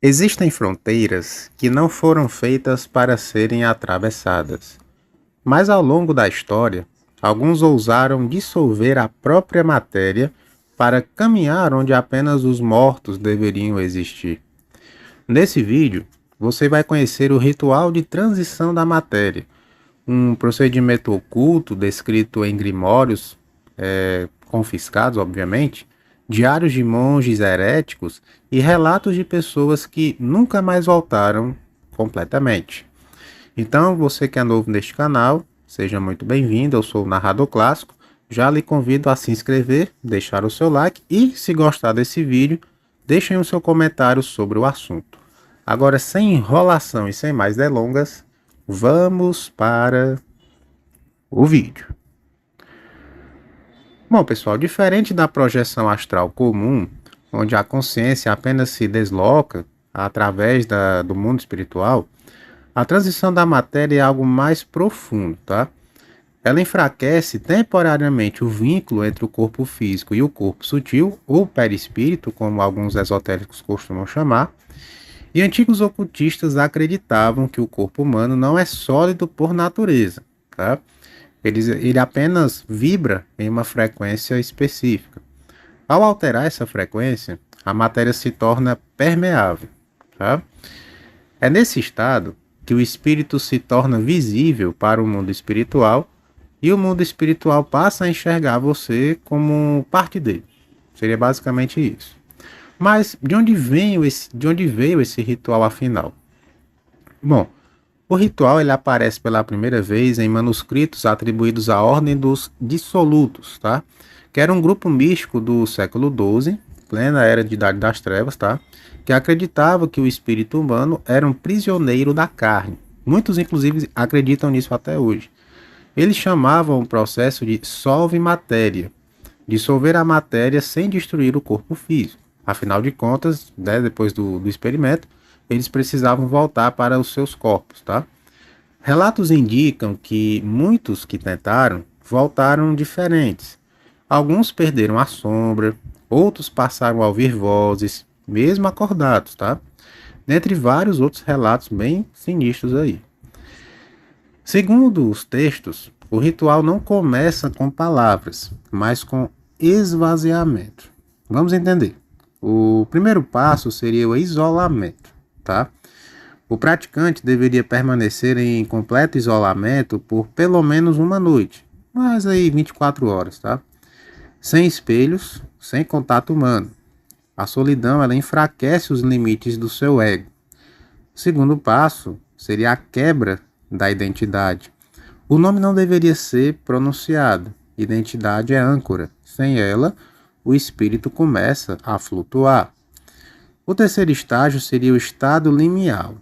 Existem fronteiras que não foram feitas para serem atravessadas, mas ao longo da história, alguns ousaram dissolver a própria matéria para caminhar onde apenas os mortos deveriam existir. Nesse vídeo, você vai conhecer o ritual de transição da matéria, um procedimento oculto descrito em grimórios confiscados, obviamente, diários de monges heréticos e relatos de pessoas que nunca mais voltaram completamente. Então, você que é novo neste canal, seja muito bem-vindo. Eu sou o Narrador Clássico. Já lhe convido a se inscrever, deixar o seu like e, se gostar desse vídeo, deixem o seu comentário sobre o assunto. Agora, sem enrolação e sem mais delongas, vamos para o vídeo. Bom, pessoal, diferente da projeção astral comum, onde a consciência apenas se desloca através do mundo espiritual, a transição da matéria é algo mais profundo, tá? Ela enfraquece temporariamente o vínculo entre o corpo físico e o corpo sutil, ou perispírito, como alguns esotéricos costumam chamar, e antigos ocultistas acreditavam que o corpo humano não é sólido por natureza, tá? Ele apenas vibra em uma frequência específica. Ao alterar essa frequência, a matéria se torna permeável, tá? É nesse estado que o espírito se torna visível para o mundo espiritual e o mundo espiritual passa a enxergar você como parte dele. Seria basicamente isso. Mas de onde veio esse ritual afinal? Bom, o ritual ele aparece pela primeira vez em manuscritos atribuídos à Ordem dos Dissolutos, tá? Que era um grupo místico do século XII, plena era de Idade das Trevas, tá? Que acreditava que o espírito humano era um prisioneiro da carne. Muitos, inclusive, acreditam nisso até hoje. Eles chamavam o processo de solve matéria, dissolver a matéria sem destruir o corpo físico. Afinal de contas, né, depois do experimento, eles precisavam voltar para os seus corpos, tá? Relatos indicam que muitos que tentaram voltaram diferentes. Alguns perderam a sombra, outros passaram a ouvir vozes, mesmo acordados, tá? Dentre vários outros relatos bem sinistros aí. Segundo os textos, o ritual não começa com palavras, mas com esvaziamento. Vamos entender. O primeiro passo seria o isolamento, tá? O praticante deveria permanecer em completo isolamento por pelo menos uma noite, mas aí 24 horas, tá? Sem espelhos, sem contato humano. A solidão ela enfraquece os limites do seu ego. O segundo passo seria a quebra da identidade. O nome não deveria ser pronunciado. Identidade é âncora. Sem ela, o espírito começa a flutuar. O terceiro estágio seria o estado liminal.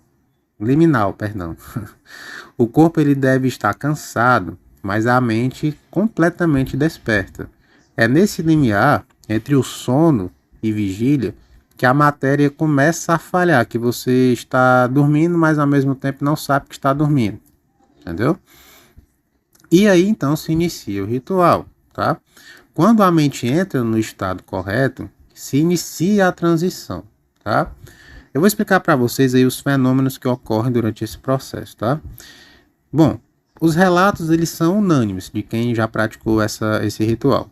O corpo ele deve estar cansado, mas a mente completamente desperta. É nesse limiar, entre o sono e vigília, que a matéria começa a falhar, que você está dormindo, mas ao mesmo tempo não sabe que está dormindo. Entendeu? E aí então se inicia o ritual, tá? Quando a mente entra no estado correto, se inicia a transição, tá? Eu vou explicar para vocês aí os fenômenos que ocorrem durante esse processo, tá? Bom, os relatos eles são unânimes de quem já praticou esse ritual.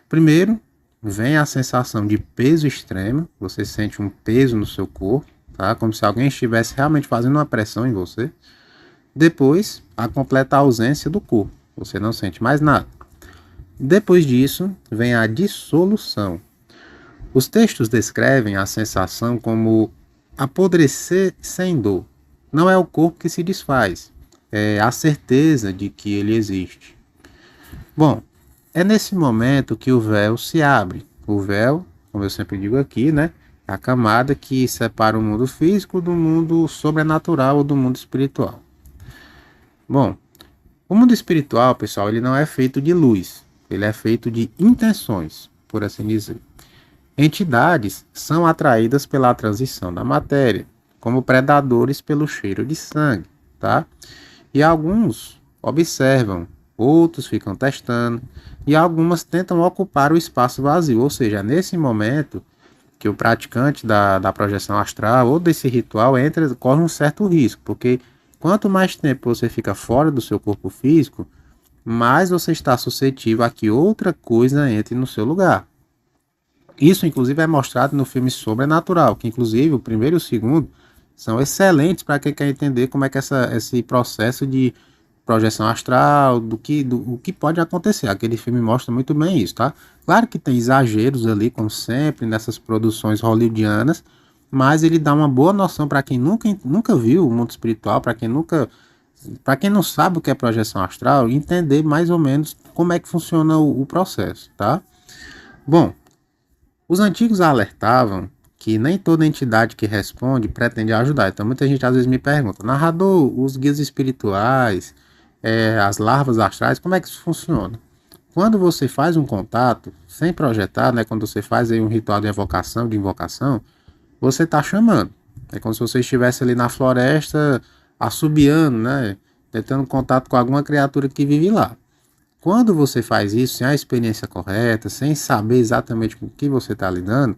Primeiro, vem a sensação de peso extremo, você sente um peso no seu corpo, tá? Como se alguém estivesse realmente fazendo uma pressão em você. Depois, a completa ausência do corpo, você não sente mais nada. Depois disso, vem a dissolução. Os textos descrevem a sensação como apodrecer sem dor. Não é o corpo que se desfaz, é a certeza de que ele existe. Bom, é nesse momento que o véu se abre. O véu, como eu sempre digo aqui, né, é a camada que separa o mundo físico do mundo sobrenatural ou do mundo espiritual. Bom, o mundo espiritual, pessoal, ele não é feito de luz, ele é feito de intenções, por assim dizer. Entidades são atraídas pela transição da matéria, como predadores pelo cheiro de sangue, tá? E alguns observam, outros ficam testando, e algumas tentam ocupar o espaço vazio, ou seja, nesse momento que o praticante da projeção astral ou desse ritual corre um certo risco, porque quanto mais tempo você fica fora do seu corpo físico, mais você está suscetível a que outra coisa entre no seu lugar. Isso, inclusive, é mostrado no filme Sobrenatural, que, inclusive, o primeiro e o segundo são excelentes para quem quer entender como é que esse processo de projeção astral, o que pode acontecer. Aquele filme mostra muito bem isso, tá? Claro que tem exageros ali, como sempre, nessas produções hollywoodianas, mas ele dá uma boa noção para quem nunca viu o mundo espiritual, para quem não sabe o que é projeção astral, entender mais ou menos como é que funciona o processo, tá? Bom, os antigos alertavam que nem toda entidade que responde pretende ajudar. Então muita gente às vezes me pergunta, narrador, os guias espirituais, as larvas astrais, como é que isso funciona? Quando você faz um contato, sem projetar, né, quando você faz aí um ritual de invocação, você está chamando. É como se você estivesse ali na floresta, assobiando, né, tentando contato com alguma criatura que vive lá. Quando você faz isso sem a experiência correta, sem saber exatamente com o que você está lidando,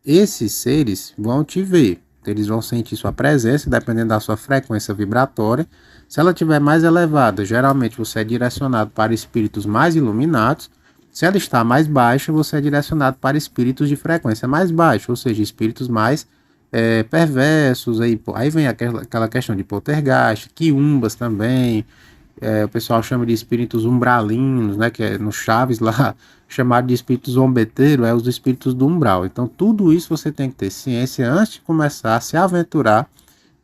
esses seres vão te ver. Eles vão sentir sua presença, dependendo da sua frequência vibratória. Se ela estiver mais elevada, geralmente você é direcionado para espíritos mais iluminados. Se ela está mais baixa, você é direcionado para espíritos de frequência mais baixa, ou seja, espíritos mais perversos. Aí vem aquela questão de poltergeist, quiumbas também. O pessoal chama de espíritos umbralinos, né, que é no Chaves lá, chamado de espíritos zombeteiros, os espíritos do umbral. Então tudo isso você tem que ter ciência antes de começar a se aventurar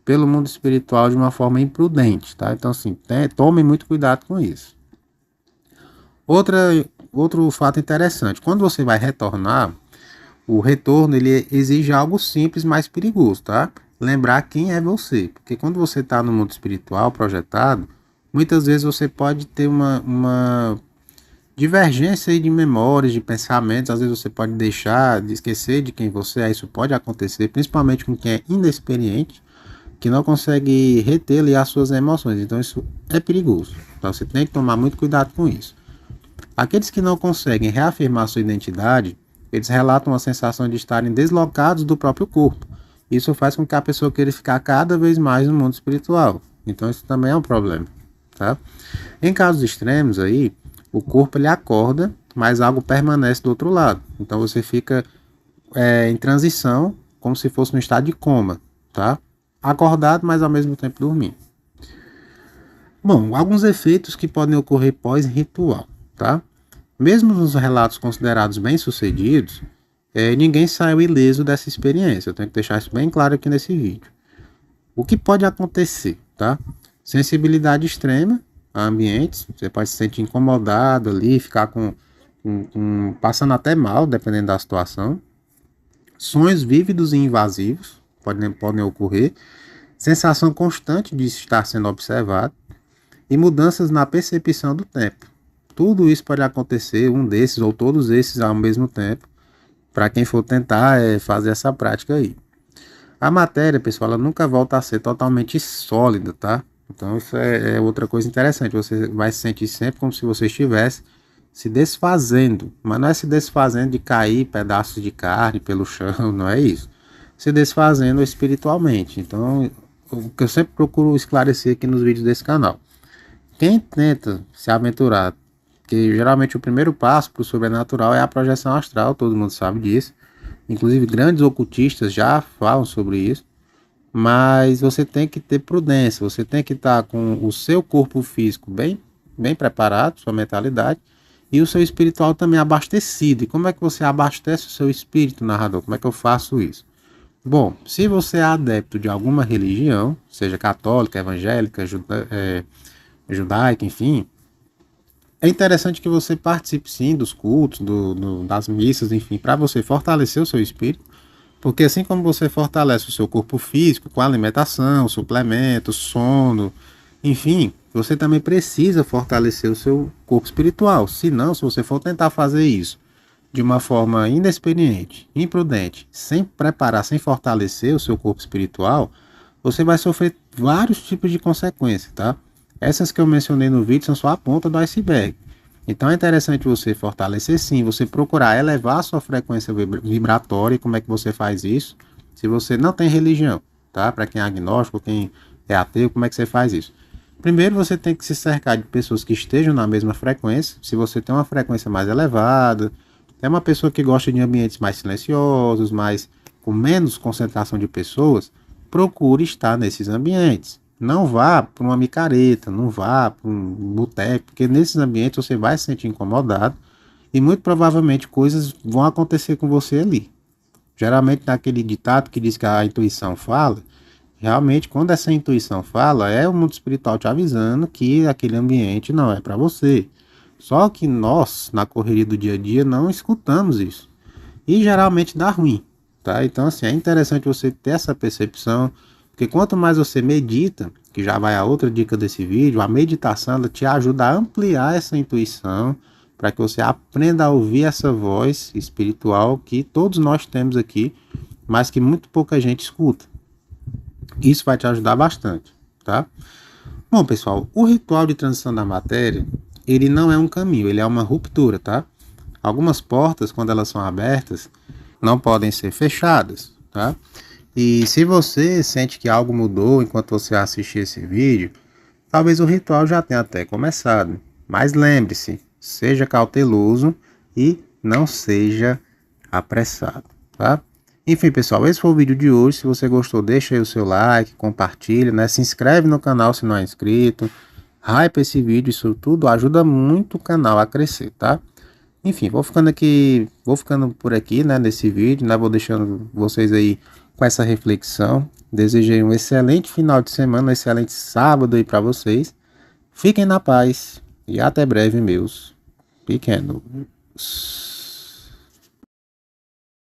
pelo mundo espiritual de uma forma imprudente, tá? Então assim, tome muito cuidado com isso. Outro fato interessante, quando você vai retornar, o retorno ele exige algo simples, mas perigoso, tá? Lembrar quem é você, porque quando você está no mundo espiritual projetado, muitas vezes você pode ter uma divergência aí de memórias, de pensamentos, às vezes você pode deixar de esquecer de quem você é, isso pode acontecer, principalmente com quem é inexperiente, que não consegue reter ali as suas emoções, então isso é perigoso, então você tem que tomar muito cuidado com isso. Aqueles que não conseguem reafirmar sua identidade, eles relatam a sensação de estarem deslocados do próprio corpo, isso faz com que a pessoa queira ficar cada vez mais no mundo espiritual, então isso também é um problema. Tá? Em casos extremos aí, o corpo ele acorda, mas algo permanece do outro lado. Então você fica em transição, como se fosse no estado de coma, tá? Acordado, mas ao mesmo tempo dormindo. Bom, alguns efeitos que podem ocorrer pós-ritual, tá? Mesmo nos relatos considerados bem-sucedidos, ninguém saiu ileso dessa experiência. Eu tenho que deixar isso bem claro aqui nesse vídeo. O que pode acontecer, tá? Sensibilidade extrema a ambientes, você pode se sentir incomodado ali, ficar passando até mal, dependendo da situação. Sonhos vívidos e invasivos podem ocorrer. Sensação constante de estar sendo observado. E mudanças na percepção do tempo. Tudo isso pode acontecer, um desses ou todos esses ao mesmo tempo, para quem for tentar fazer essa prática aí. A matéria, pessoal, ela nunca volta a ser totalmente sólida, tá? Então isso é outra coisa interessante, você vai se sentir sempre como se você estivesse se desfazendo, mas não é se desfazendo de cair pedaços de carne pelo chão, não é isso. Se desfazendo espiritualmente. Então, o que eu sempre procuro esclarecer aqui nos vídeos desse canal. Quem tenta se aventurar, que geralmente o primeiro passo para o sobrenatural é a projeção astral, todo mundo sabe disso. Inclusive grandes ocultistas já falam sobre isso. Mas você tem que ter prudência, você tem que estar com o seu corpo físico bem preparado, sua mentalidade, e o seu espiritual também abastecido. E como é que você abastece o seu espírito, narrador? Como é que eu faço isso? Bom, se você é adepto de alguma religião, seja católica, evangélica, judaica, enfim, é interessante que você participe sim dos cultos, das missas, enfim, para você fortalecer o seu espírito. Porque assim como você fortalece o seu corpo físico com alimentação, suplementos, sono, enfim, você também precisa fortalecer o seu corpo espiritual. Senão, se você for tentar fazer isso de uma forma inexperiente, imprudente, sem preparar, sem fortalecer o seu corpo espiritual, você vai sofrer vários tipos de consequências, tá? Essas que eu mencionei no vídeo são só a ponta do iceberg. Então é interessante você fortalecer sim, você procurar elevar a sua frequência vibratória. E como é que você faz isso? Se você não tem religião, tá? Para quem é agnóstico, quem é ateu, como é que você faz isso? Primeiro você tem que se cercar de pessoas que estejam na mesma frequência. Se você tem uma frequência mais elevada, é uma pessoa que gosta de ambientes mais silenciosos, mais com menos concentração de pessoas, procure estar nesses ambientes. Não vá para uma micareta, não vá para um boteco, porque nesses ambientes você vai se sentir incomodado e muito provavelmente coisas vão acontecer com você ali. Geralmente naquele ditado que diz que a intuição fala, realmente quando essa intuição fala, é o mundo espiritual te avisando que aquele ambiente não é para você. Só que nós, na correria do dia a dia, não escutamos isso. E geralmente dá ruim, tá? Então, assim, é interessante você ter essa percepção, porque quanto mais você medita, que já vai a outra dica desse vídeo, a meditação ela te ajuda a ampliar essa intuição, para que você aprenda a ouvir essa voz espiritual que todos nós temos aqui, mas que muito pouca gente escuta. Isso vai te ajudar bastante, tá? Bom, pessoal, o ritual de transição da matéria, ele não é um caminho, ele é uma ruptura, tá? Algumas portas, quando elas são abertas, não podem ser fechadas, tá? E se você sente que algo mudou enquanto você assistir esse vídeo, talvez o ritual já tenha até começado. Mas lembre-se, seja cauteloso e não seja apressado, tá? Enfim, pessoal, esse foi o vídeo de hoje. Se você gostou, deixa aí o seu like, compartilha, né? Se inscreve no canal se não é inscrito. Hype esse vídeo, isso tudo ajuda muito o canal a crescer, tá? Enfim, vou ficando por aqui, né, nesse vídeo, né? Vou deixando vocês aí com essa reflexão. Desejei um excelente final de semana, um excelente sábado aí para vocês. Fiquem na paz e até breve, meus pequenos.